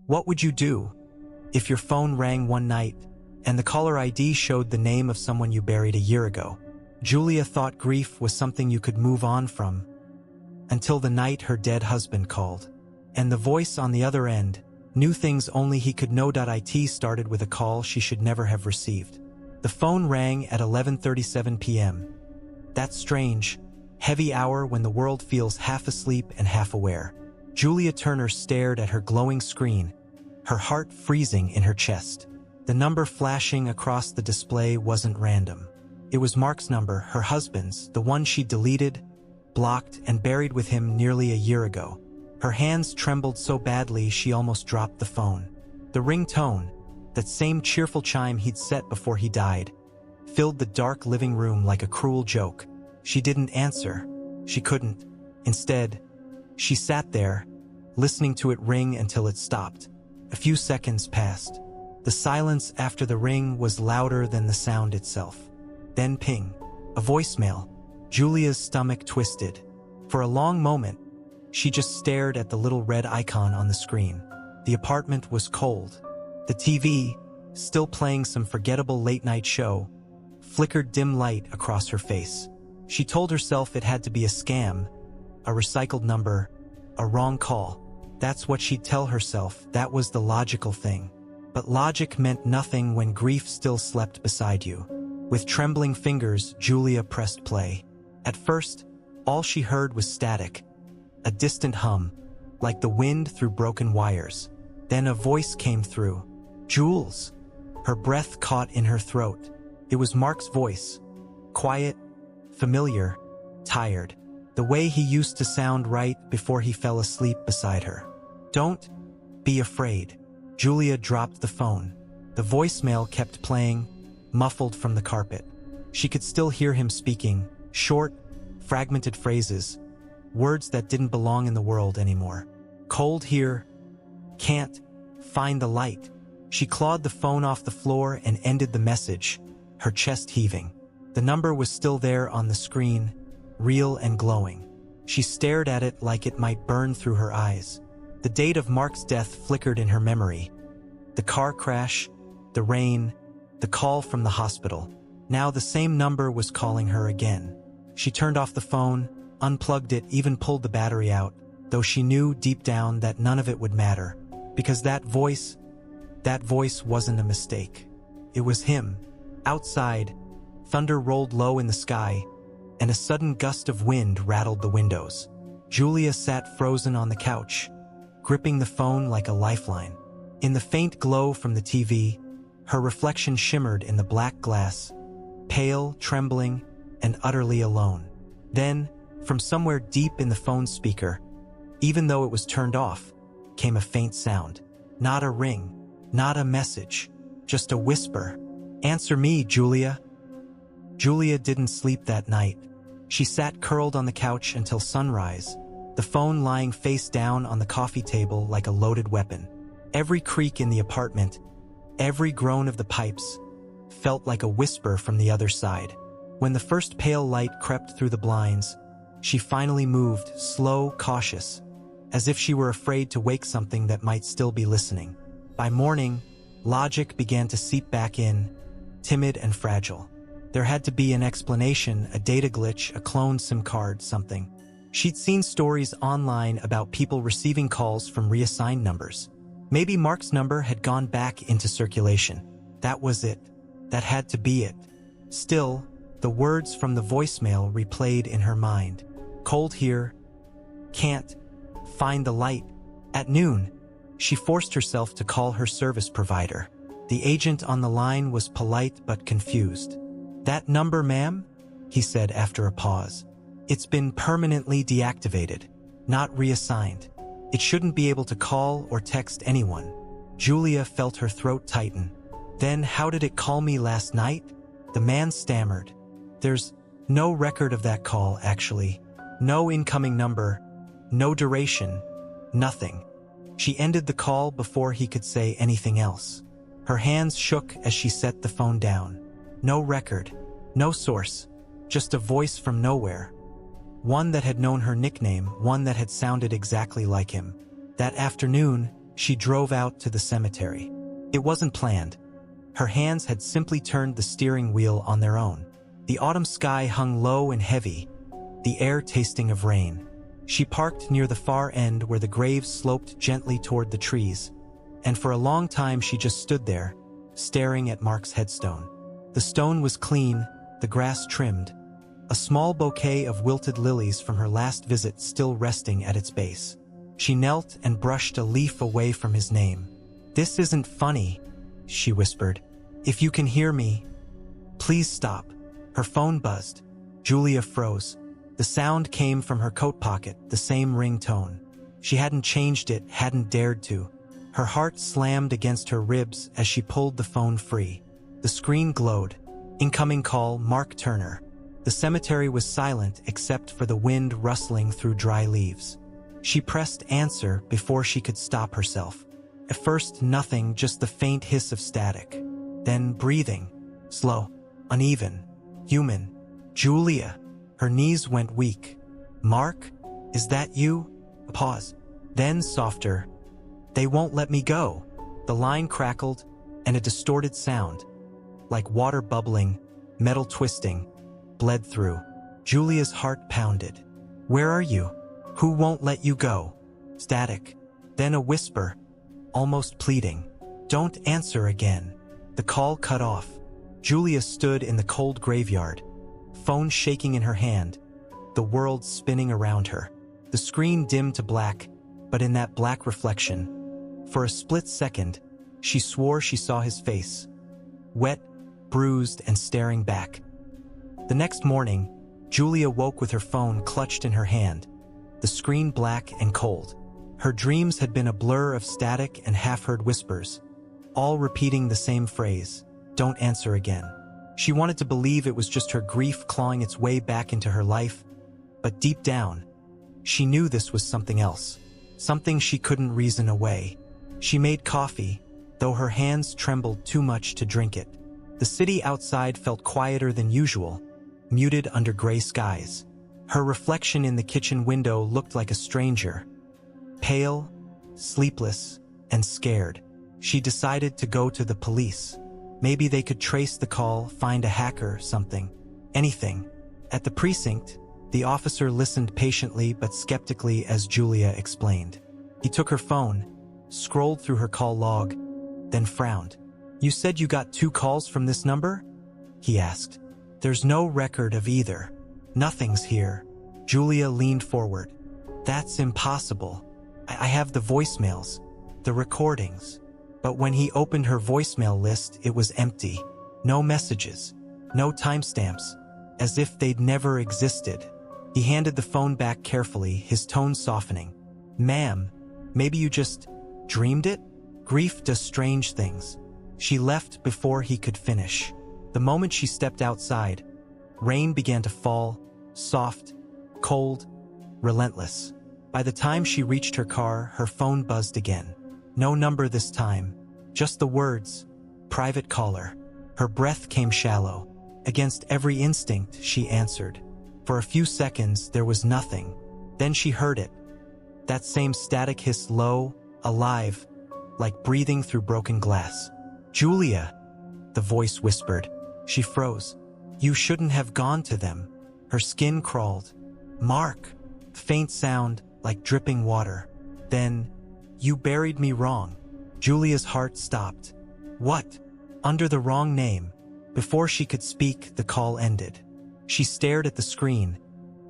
What would you do if your phone rang one night and the caller ID showed the name of someone you buried a year ago? Julia thought grief was something you could move on from, until the night her dead husband called. And the voice on the other end knew things only he could know. It started with a call she should never have received. The phone rang at 11:37 p.m. That strange, heavy hour when the world feels half asleep and half aware. Julia Turner stared at her glowing screen, her heart freezing in her chest. The number flashing across the display wasn't random. It was Mark's number, her husband's, the one she deleted, blocked, and buried with him nearly a year ago. Her hands trembled so badly she almost dropped the phone. The ringtone, that same cheerful chime he'd set before he died, filled the dark living room like a cruel joke. She didn't answer. She couldn't. Instead, she sat there, listening to it ring until it stopped. A few seconds passed. The silence after the ring was louder than the sound itself. Then ping. A voicemail. Julia's stomach twisted. For a long moment, she just stared at the little red icon on the screen. The apartment was cold. The TV, still playing some forgettable late-night show, flickered dim light across her face. She told herself it had to be a scam, a recycled number, a wrong call. That's what she'd tell herself. That was the logical thing. But logic meant nothing when grief still slept beside you. With trembling fingers, Julia pressed play. At first, all she heard was static, a distant hum, like the wind through broken wires. Then a voice came through. Jules. Her breath caught in her throat. It was Mark's voice. Quiet, familiar, tired. The way he used to sound right before he fell asleep beside her. Don't be afraid. Julia dropped the phone. The voicemail kept playing, muffled from the carpet. She could still hear him speaking, short, fragmented phrases, words that didn't belong in the world anymore. Cold here. Can't find the light. She clawed the phone off the floor and ended the message, her chest heaving. The number was still there on the screen, real and glowing. She stared at it like it might burn through her eyes. The date of Mark's death flickered in her memory. The car crash, the rain, the call from the hospital. Now the same number was calling her again. She turned off the phone, unplugged it, even pulled the battery out, though she knew deep down that none of it would matter. Because that voice wasn't a mistake. It was him. Outside, thunder rolled low in the sky, and a sudden gust of wind rattled the windows. Julia sat frozen on the couch, gripping the phone like a lifeline. In the faint glow from the TV, her reflection shimmered in the black glass, pale, trembling, and utterly alone. Then, from somewhere deep in the phone speaker, even though it was turned off, came a faint sound. Not a ring, not a message, just a whisper. "Answer me, Julia." Julia didn't sleep that night. She sat curled on the couch until sunrise, the phone lying face down on the coffee table like a loaded weapon. Every creak in the apartment, every groan of the pipes, felt like a whisper from the other side. When the first pale light crept through the blinds, she finally moved, slow, cautious, as if she were afraid to wake something that might still be listening. By morning, logic began to seep back in, timid and fragile. There had to be an explanation, a data glitch, a cloned SIM card, something. She'd seen stories online about people receiving calls from reassigned numbers. Maybe Mark's number had gone back into circulation. That was it. That had to be it. Still, the words from the voicemail replayed in her mind. Cold here. Can't find the light. At noon, she forced herself to call her service provider. The agent on the line was polite but confused. "That number, ma'am?" he said after a pause. "It's been permanently deactivated, not reassigned. It shouldn't be able to call or text anyone." Julia felt her throat tighten. "Then how did it call me last night?" The man stammered. "There's no record of that call, actually. No incoming number, no duration, nothing." She ended the call before he could say anything else. Her hands shook as she set the phone down. No record, no source, just a voice from nowhere. One that had known her nickname, one that had sounded exactly like him. That afternoon, she drove out to the cemetery. It wasn't planned. Her hands had simply turned the steering wheel on their own. The autumn sky hung low and heavy, the air tasting of rain. She parked near the far end where the graves sloped gently toward the trees, and for a long time she just stood there, staring at Mark's headstone. The stone was clean, the grass trimmed, a small bouquet of wilted lilies from her last visit still resting at its base. She knelt and brushed a leaf away from his name. "This isn't funny," she whispered. "If you can hear me, please stop." Her phone buzzed. Julia froze. The sound came from her coat pocket, the same ringtone. She hadn't changed it, hadn't dared to. Her heart slammed against her ribs as she pulled the phone free. The screen glowed. Incoming call, Mark Turner. The cemetery was silent except for the wind rustling through dry leaves. She pressed answer before she could stop herself. At first, nothing, just the faint hiss of static. Then breathing. Slow, uneven, human. "Julia." Her knees went weak. "Mark? Is that you?" A pause. Then softer. "They won't let me go." The line crackled, and a distorted sound, like water bubbling, metal twisting, bled through. Julia's heart pounded. "Where are you? Who won't let you go?" Static. Then a whisper, almost pleading. "Don't answer again." The call cut off. Julia stood in the cold graveyard, phone shaking in her hand, the world spinning around her. The screen dimmed to black, but in that black reflection, for a split second, she swore she saw his face, wet, bruised, and staring back. The next morning, Julia woke with her phone clutched in her hand, the screen black and cold. Her dreams had been a blur of static and half-heard whispers, all repeating the same phrase, "Don't answer again." She wanted to believe it was just her grief clawing its way back into her life, but deep down, she knew this was something else, something she couldn't reason away. She made coffee, though her hands trembled too much to drink it. The city outside felt quieter than usual, muted under gray skies. Her reflection in the kitchen window looked like a stranger, pale, sleepless, and scared. She decided to go to the police. Maybe they could trace the call, find a hacker, something. Anything. At the precinct, the officer listened patiently but skeptically as Julia explained. He took her phone, scrolled through her call log, then frowned. "You said you got 2 calls from this number?" he asked. "There's no record of either. Nothing's here." Julia leaned forward. "That's impossible. I have the voicemails, the recordings." But when he opened her voicemail list, it was empty. No messages, no timestamps, as if they'd never existed. He handed the phone back carefully, his tone softening. "Ma'am, maybe you just dreamed it? Grief does strange things." She left before he could finish. The moment she stepped outside, rain began to fall, soft, cold, relentless. By the time she reached her car, her phone buzzed again. No number this time, just the words, "Private caller." Her breath came shallow. Against every instinct, she answered. For a few seconds, there was nothing. Then she heard it. That same static hiss, low, alive, like breathing through broken glass. "Julia," the voice whispered. She froze. "You shouldn't have gone to them." Her skin crawled. "Mark," faint sound, like dripping water. Then, "You buried me wrong." Julia's heart stopped. "What?" "Under the wrong name." Before she could speak, the call ended. She stared at the screen,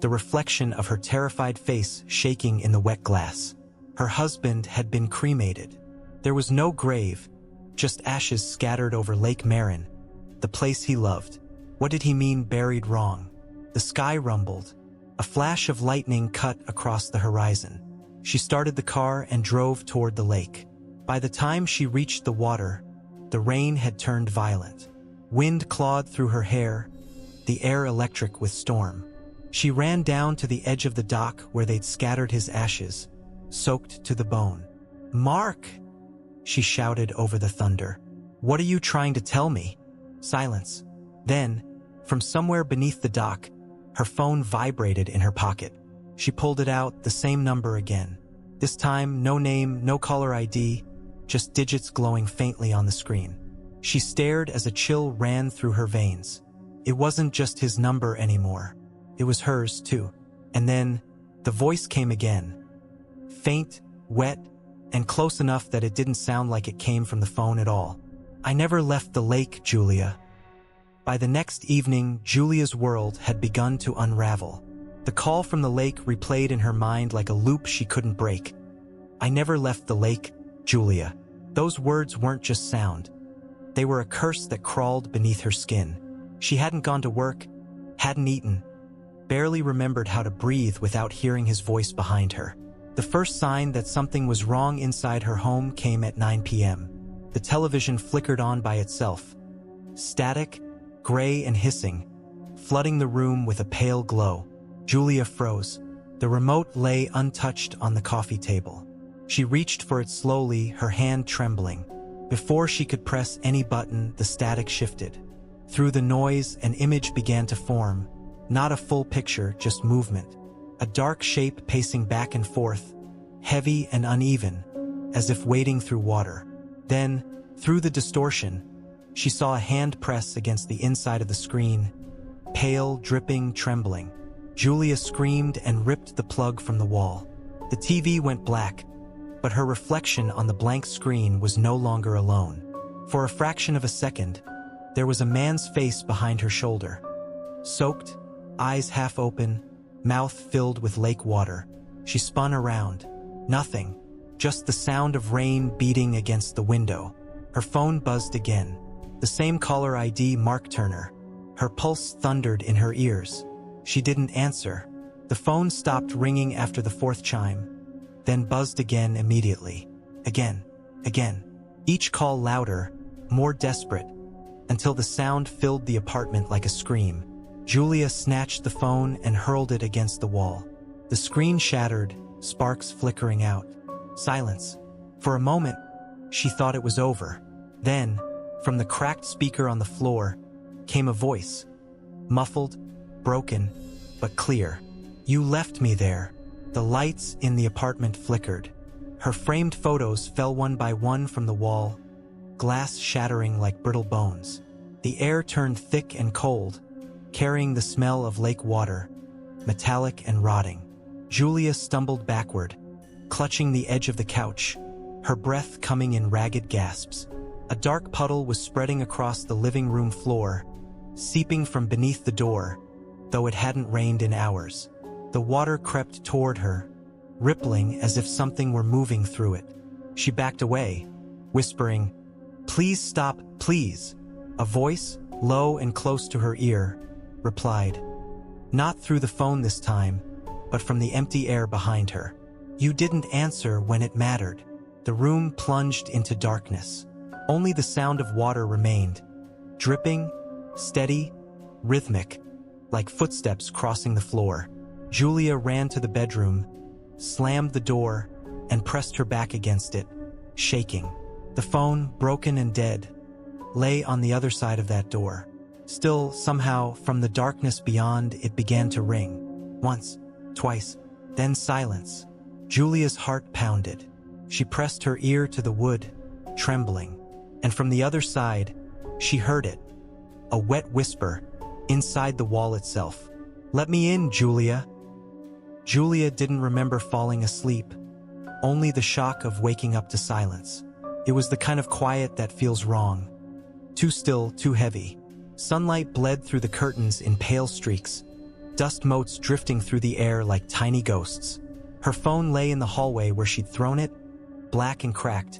the reflection of her terrified face shaking in the wet glass. Her husband had been cremated. There was no grave, just ashes scattered over Lake Marin, the place he loved. What did he mean, buried wrong? The sky rumbled. A flash of lightning cut across the horizon. She started the car and drove toward the lake. By the time she reached the water, the rain had turned violent. Wind clawed through her hair, the air electric with storm. She ran down to the edge of the dock where they'd scattered his ashes, soaked to the bone. "Mark!" she shouted over the thunder. "What are you trying to tell me?" Silence. Then, from somewhere beneath the dock, her phone vibrated in her pocket. She pulled it out, the same number again. This time, no name, no caller ID, just digits glowing faintly on the screen. She stared as a chill ran through her veins. It wasn't just his number anymore. It was hers, too. And then, the voice came again. Faint, wet, and close enough that it didn't sound like it came from the phone at all. "I never left the lake, Julia." By the next evening, Julia's world had begun to unravel. The call from the lake replayed in her mind like a loop she couldn't break. "I never left the lake, Julia." Those words weren't just sound. They were a curse that crawled beneath her skin. She hadn't gone to work, hadn't eaten, barely remembered how to breathe without hearing his voice behind her. The first sign that something was wrong inside her home came at 9 p.m. The television flickered on by itself. Static, gray and hissing, flooding the room with a pale glow. Julia froze. The remote lay untouched on the coffee table. She reached for it slowly, her hand trembling. Before she could press any button, the static shifted. Through the noise, an image began to form. Not a full picture, just movement. A dark shape pacing back and forth, heavy and uneven, as if wading through water. Then, through the distortion, she saw a hand press against the inside of the screen, pale, dripping, trembling. Julia screamed and ripped the plug from the wall. The TV went black, but her reflection on the blank screen was no longer alone. For a fraction of a second, there was a man's face behind her shoulder. Soaked, eyes half open, mouth filled with lake water. She spun around. Nothing, just the sound of rain beating against the window. Her phone buzzed again. The same caller ID, Mark Turner. Her pulse thundered in her ears. She didn't answer. The phone stopped ringing after the fourth chime, then buzzed again immediately. Again. Each call louder, more desperate, until the sound filled the apartment like a scream. Julia snatched the phone and hurled it against the wall. The screen shattered, sparks flickering out. Silence. For a moment, she thought it was over. Then, from the cracked speaker on the floor, came a voice. Muffled, broken, but clear. "You left me there." The lights in the apartment flickered. Her framed photos fell one by one from the wall, glass shattering like brittle bones. The air turned thick and cold, carrying the smell of lake water, metallic and rotting. Julia stumbled backward, clutching the edge of the couch, her breath coming in ragged gasps. A dark puddle was spreading across the living room floor, seeping from beneath the door, though it hadn't rained in hours. The water crept toward her, rippling as if something were moving through it. She backed away, whispering, "Please stop, please." A voice, low and close to her ear, replied. Not through the phone this time, but from the empty air behind her. "You didn't answer when it mattered." The room plunged into darkness. Only the sound of water remained, dripping, steady, rhythmic, like footsteps crossing the floor. Julia ran to the bedroom, slammed the door, and pressed her back against it, shaking. The phone, broken and dead, lay on the other side of that door. Still, somehow, from the darkness beyond, it began to ring. Once, twice, then silence. Julia's heart pounded. She pressed her ear to the wood, trembling. And from the other side, she heard it. A wet whisper, inside the wall itself. "Let me in, Julia." Julia didn't remember falling asleep, only the shock of waking up to silence. It was the kind of quiet that feels wrong. Too still, too heavy. Sunlight bled through the curtains in pale streaks, dust motes drifting through the air like tiny ghosts. Her phone lay in the hallway where she'd thrown it, black and cracked,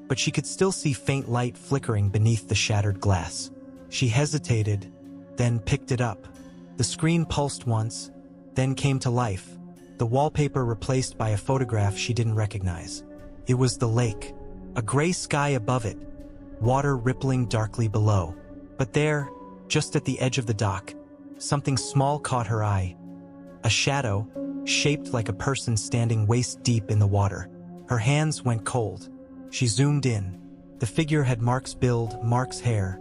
but she could still see faint light flickering beneath the shattered glass. She hesitated, then picked it up. The screen pulsed once, then came to life, the wallpaper replaced by a photograph she didn't recognize. It was the lake, a gray sky above it, water rippling darkly below. But there, just at the edge of the dock, something small caught her eye. A shadow, shaped like a person standing waist-deep in the water. Her hands went cold. She zoomed in. The figure had Mark's build, Mark's hair.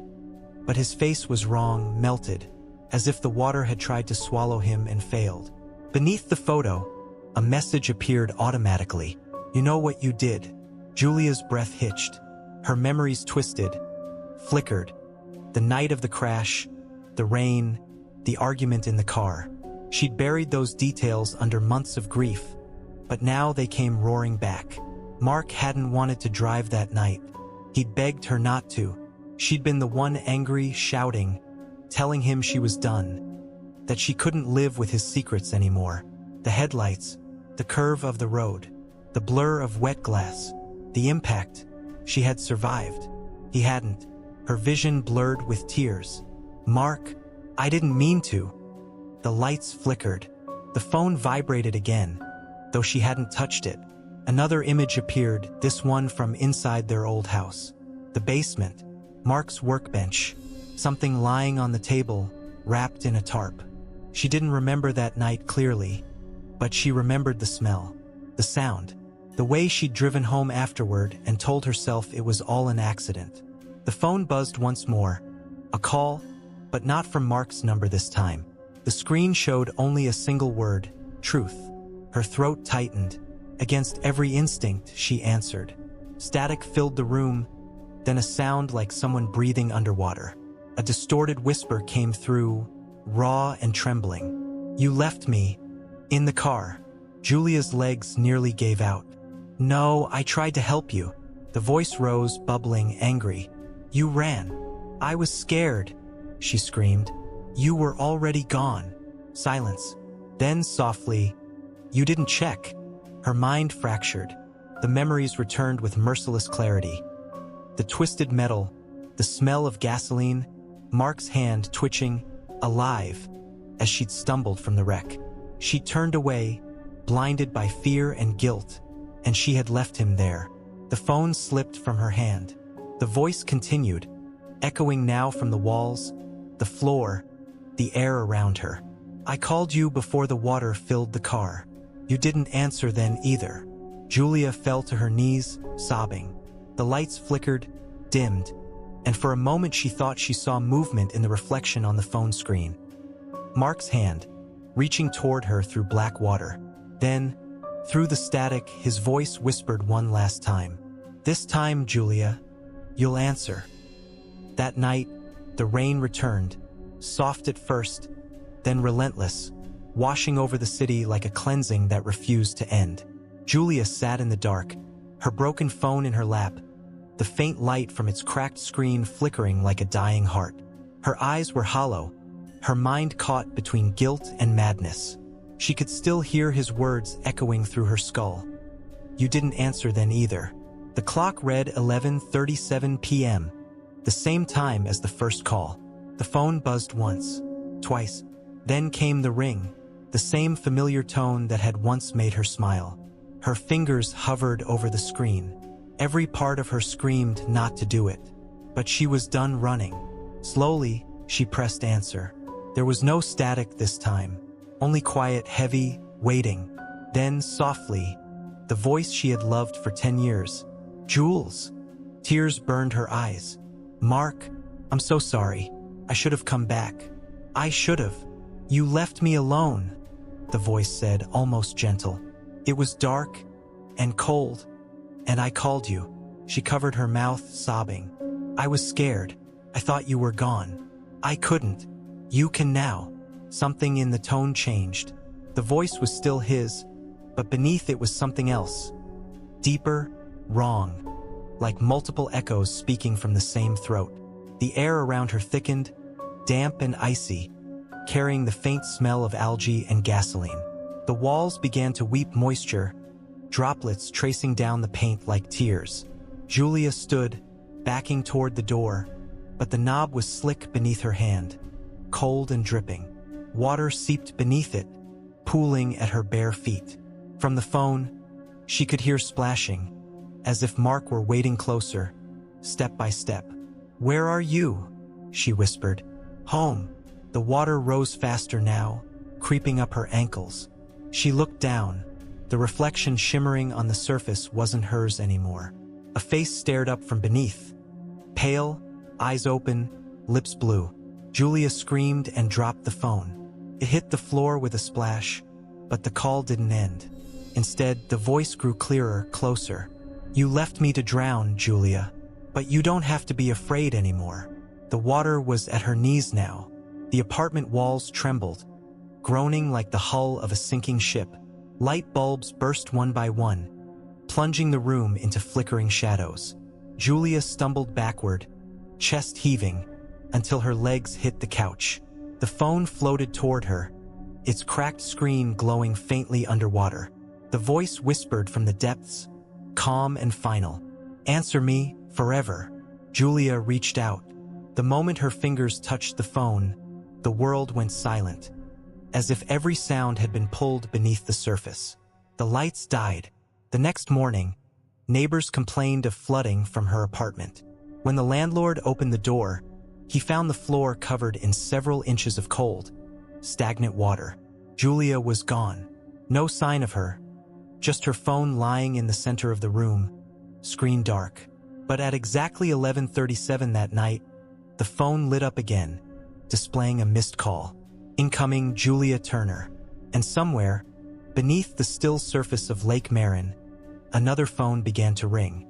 But his face was wrong, melted, as if the water had tried to swallow him and failed. Beneath the photo, a message appeared automatically. You know what you did? Julia's breath hitched. Her memories twisted, flickered. The night of the crash, the rain, the argument in the car. She'd buried those details under months of grief, but now they came roaring back. Mark hadn't wanted to drive that night. He'd begged her not to. She'd been the one angry, shouting, telling him she was done, that she couldn't live with his secrets anymore. The headlights, the curve of the road, the blur of wet glass, the impact. She had survived. He hadn't. Her vision blurred with tears. Mark, I didn't mean to. The lights flickered. The phone vibrated again, though she hadn't touched it. Another image appeared, this one from inside their old house. The basement, Mark's workbench, something lying on the table, wrapped in a tarp. She didn't remember that night clearly, but she remembered the smell, the sound, the way she'd driven home afterward and told herself it was all an accident. The phone buzzed once more. A call, but not from Mark's number this time. The screen showed only a single word, truth. Her throat tightened. Against every instinct, she answered. Static filled the room, then a sound like someone breathing underwater. A distorted whisper came through, raw and trembling. You left me. In the car. Julia's legs nearly gave out. No, I tried to help you. The voice rose, bubbling, angry. You ran. I was scared, she screamed. You were already gone. Silence. Then softly, you didn't check. Her mind fractured. The memories returned with merciless clarity. The twisted metal, the smell of gasoline, Mark's hand twitching, alive, as she'd stumbled from the wreck. She turned away, blinded by fear and guilt, and she had left him there. The phone slipped from her hand. The voice continued, echoing now from the walls, the floor, the air around her. I called you before the water filled the car. You didn't answer then either. Julia fell to her knees, sobbing. The lights flickered, dimmed, and for a moment she thought she saw movement in the reflection on the phone screen. Mark's hand, reaching toward her through black water. Then, through the static, his voice whispered one last time. This time, Julia, you'll answer. That night, the rain returned, soft at first, then relentless, washing over the city like a cleansing that refused to end. Julia sat in the dark, her broken phone in her lap, the faint light from its cracked screen flickering like a dying heart. Her eyes were hollow, her mind caught between guilt and madness. She could still hear his words echoing through her skull. You didn't answer then either. The clock read 11:37 p.m., the same time as the first call. The phone buzzed once, twice. Then came the ring, the same familiar tone that had once made her smile. Her fingers hovered over the screen. Every part of her screamed not to do it. But she was done running. Slowly, she pressed answer. There was no static this time, only quiet, heavy, waiting. Then, softly, the voice she had loved for 10 years. Jules. Tears burned her eyes. Mark, I'm so sorry. I should have come back. I should have. You left me alone, the voice said, almost gentle. It was dark and cold, and I called you. She covered her mouth, sobbing. I was scared. I thought you were gone. I couldn't. You can now. Something in the tone changed. The voice was still his, but beneath it was something else. Deeper, wrong, like multiple echoes speaking from the same throat. The air around her thickened, damp and icy, carrying the faint smell of algae and gasoline. The walls began to weep moisture, droplets tracing down the paint like tears. Julia stood, backing toward the door, but the knob was slick beneath her hand, cold and dripping. Water seeped beneath it, pooling at her bare feet. From the phone, she could hear splashing, as if Mark were wading closer, step by step. Where are you? She whispered. Home. The water rose faster now, creeping up her ankles. She looked down. The reflection shimmering on the surface wasn't hers anymore. A face stared up from beneath. Pale, eyes open, lips blue. Julia screamed and dropped the phone. It hit the floor with a splash, but the call didn't end. Instead, the voice grew clearer, closer. "You left me to drown, Julia. But you don't have to be afraid anymore." The water was at her knees now. The apartment walls trembled, groaning like the hull of a sinking ship. Light bulbs burst one by one, plunging the room into flickering shadows. Julia stumbled backward, chest heaving, until her legs hit the couch. The phone floated toward her, its cracked screen glowing faintly underwater. The voice whispered from the depths, calm and final. "Answer me, forever." Julia reached out. The moment her fingers touched the phone, the world went silent, as if every sound had been pulled beneath the surface. The lights died. The next morning, neighbors complained of flooding from her apartment. When the landlord opened the door, he found the floor covered in several inches of cold, stagnant water. Julia was gone. No sign of her, just her phone lying in the center of the room, screen dark. But at exactly 11:37 that night, the phone lit up again, displaying a missed call. Incoming, Julia Turner. And somewhere, beneath the still surface of Lake Marin, another phone began to ring.